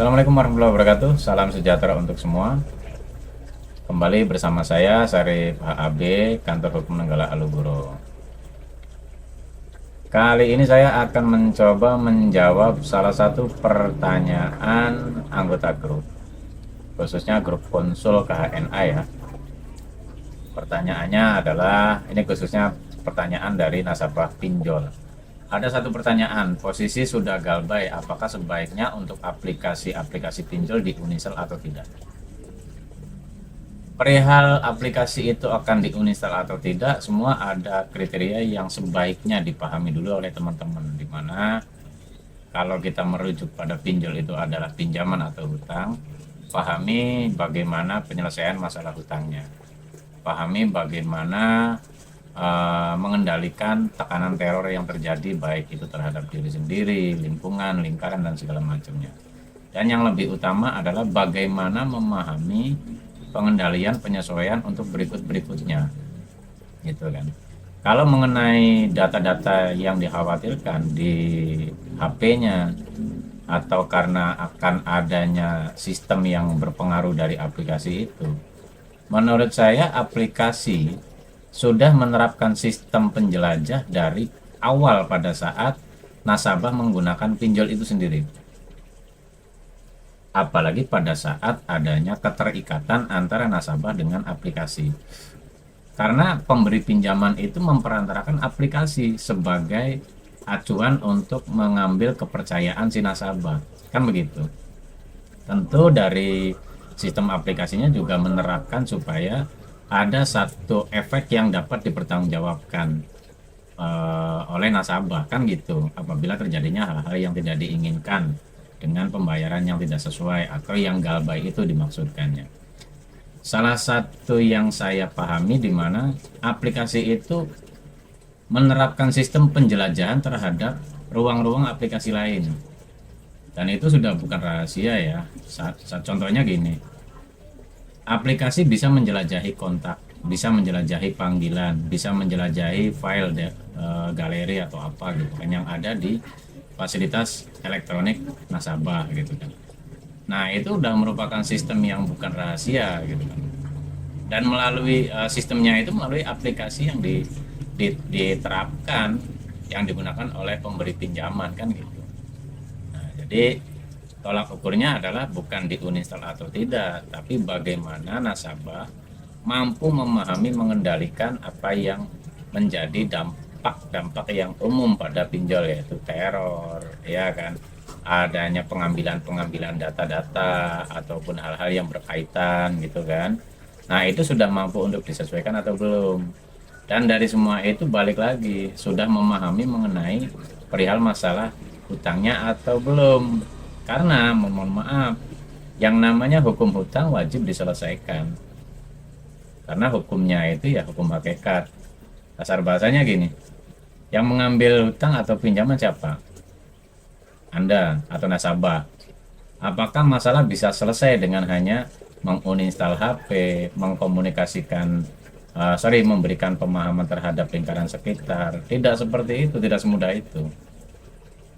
Assalamualaikum warahmatullahi wabarakatuh. Salam sejahtera untuk semua. Kembali bersama saya Syarif HAB, Kantor Hukum Nenggala Aluburo. Kali ini saya akan mencoba menjawab salah satu pertanyaan anggota grup, khususnya grup konsul KHNA ya. Pertanyaannya adalah, ini khususnya pertanyaan dari nasabah pinjol. Ada satu pertanyaan, posisi sudah galbay, apakah sebaiknya untuk aplikasi-aplikasi pinjol diuninstall atau tidak? Perihal aplikasi itu akan diuninstall atau tidak, semua ada kriteria yang sebaiknya dipahami dulu oleh teman-teman, dimana kalau kita merujuk pada pinjol itu adalah pinjaman atau hutang, pahami bagaimana penyelesaian masalah hutangnya, pahami bagaimana mengendalikan tekanan teror yang terjadi, baik itu terhadap diri sendiri, lingkungan, lingkaran, dan segala macamnya. Dan yang lebih utama adalah bagaimana memahami pengendalian penyesuaian untuk berikut-berikutnya, gitu kan. Kalau mengenai data-data yang dikhawatirkan di HP-nya atau karena akan adanya sistem yang berpengaruh dari aplikasi itu, menurut saya aplikasi sudah menerapkan sistem penjelajah dari awal pada saat nasabah menggunakan pinjol itu sendiri. Apalagi pada saat adanya keterikatan antara nasabah dengan aplikasi. Karena pemberi pinjaman itu memperantarakan aplikasi sebagai acuan untuk mengambil kepercayaan si nasabah. Kan begitu. Tentu dari sistem aplikasinya juga menerapkan supaya ada satu efek yang dapat dipertanggungjawabkan oleh nasabah, kan gitu, apabila terjadinya hal-hal yang tidak diinginkan dengan pembayaran yang tidak sesuai atau yang galbay itu dimaksudkannya. Salah satu yang saya pahami di mana aplikasi itu menerapkan sistem penjelajahan terhadap ruang-ruang aplikasi lain. Dan itu sudah bukan rahasia ya. Contohnya gini. Aplikasi bisa menjelajahi kontak, bisa menjelajahi panggilan, bisa menjelajahi file galeri atau apa gitu kan yang ada di fasilitas elektronik nasabah gitu kan. Nah, itu udah merupakan sistem yang bukan rahasia gitu kan. Dan melalui sistemnya itu melalui aplikasi yang diterapkan yang digunakan oleh pemberi pinjaman kan gitu. Nah, jadi tolak ukurnya adalah bukan diuninstall atau tidak, tapi bagaimana nasabah mampu memahami mengendalikan apa yang menjadi dampak yang umum pada pinjol, yaitu teror, ya kan, adanya pengambilan data-data ataupun hal-hal yang berkaitan gitu kan. Nah, itu sudah mampu untuk disesuaikan atau belum. Dan dari semua itu balik lagi, sudah memahami mengenai perihal masalah hutangnya atau belum. Karena mohon maaf, yang namanya hukum hutang wajib diselesaikan. Karena hukumnya itu ya hukum hakikat. Dasar bahasanya gini, yang mengambil hutang atau pinjaman siapa? Anda atau nasabah. Apakah masalah bisa selesai dengan hanya menguninstall HP, mengkomunikasikan, memberikan pemahaman terhadap lingkaran sekitar? Tidak seperti itu, tidak semudah itu.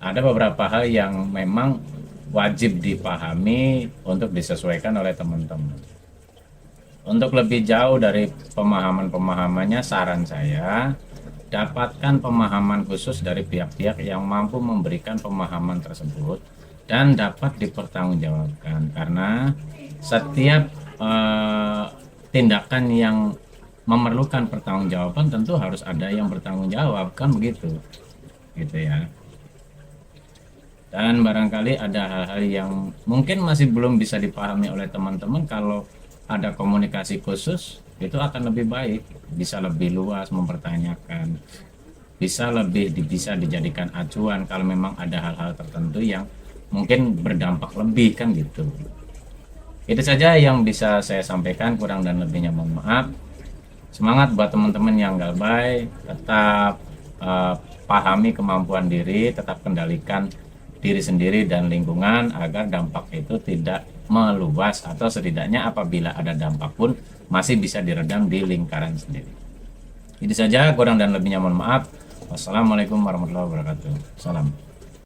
Ada beberapa hal yang memang wajib dipahami untuk disesuaikan oleh teman-teman. Untuk lebih jauh dari pemahaman-pemahamannya, saran saya dapatkan pemahaman khusus dari pihak-pihak yang mampu memberikan pemahaman tersebut dan dapat dipertanggungjawabkan, karena setiap tindakan yang memerlukan pertanggungjawaban tentu harus ada yang bertanggung jawab, kan begitu gitu ya. Dan barangkali ada hal-hal yang mungkin masih belum bisa dipahami oleh teman-teman. Kalau ada komunikasi khusus, itu akan lebih baik, bisa lebih luas mempertanyakan, bisa dijadikan acuan kalau memang ada hal-hal tertentu yang mungkin berdampak lebih, kan gitu. Itu saja yang bisa saya sampaikan, kurang dan lebihnya mohon maaf. Semangat buat teman-teman yang galbay, tetap pahami kemampuan diri, tetap kendalikan diri sendiri dan lingkungan agar dampak itu tidak meluas, atau setidaknya apabila ada dampak pun masih bisa diredam di lingkaran sendiri. Itu saja, kurang dan lebihnya mohon maaf. Wassalamualaikum warahmatullahi wabarakatuh. Salam.